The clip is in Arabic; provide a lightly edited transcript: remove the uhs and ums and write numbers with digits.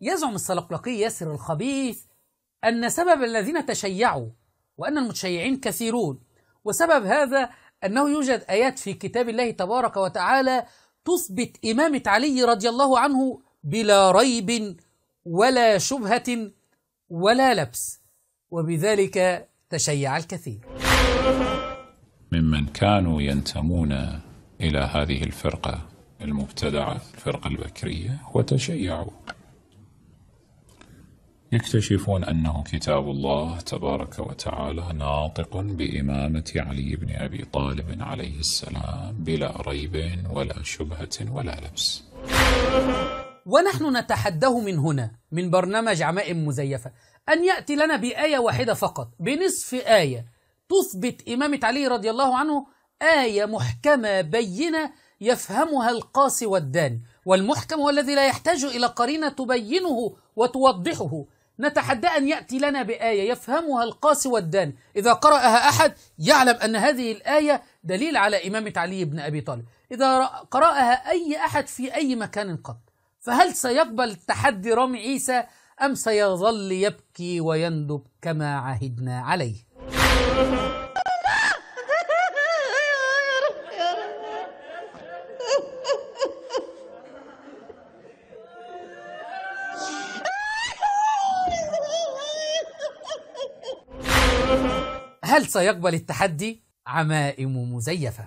يزعم الصلقلقي ياسر الخبيث أن سبب الذين تشيعوا وأن المتشيعين كثيرون، وسبب هذا أنه يوجد آيات في كتاب الله تبارك وتعالى تثبت إمامة علي رضي الله عنه بلا ريب ولا شبهة ولا لبس، وبذلك تشيع الكثير. ممن كانوا ينتمون إلى هذه الفرقة المبتدعة، الفرقة البكرية، وتشيعوا، يكتشفون أنه كتاب الله تبارك وتعالى ناطق بإمامة علي بن أبي طالب عليه السلام بلا ريب ولا شبهة ولا لبس. ونحن نتحداه من هنا من برنامج عمائم مزيفة أن يأتي لنا بآية واحدة فقط، بنصف آية تثبت إمامة علي رضي الله عنه، آية محكمة بينة يفهمها القاصي والداني، والمحكم هو الذي لا يحتاج إلى قرينة تبينه وتوضحه. نتحدى أن يأتي لنا بآية يفهمها القاصي والداني، إذا قرأها أحد يعلم أن هذه الآية دليل على إمامة علي بن أبي طالب، إذا قرأها أي أحد في أي مكان قط. فهل سيقبل تحدي رامي عيسى أم سيظل يبكي ويندب كما عهدنا عليه؟ هل سيقبل التحدي؟ عمائم مزيفة.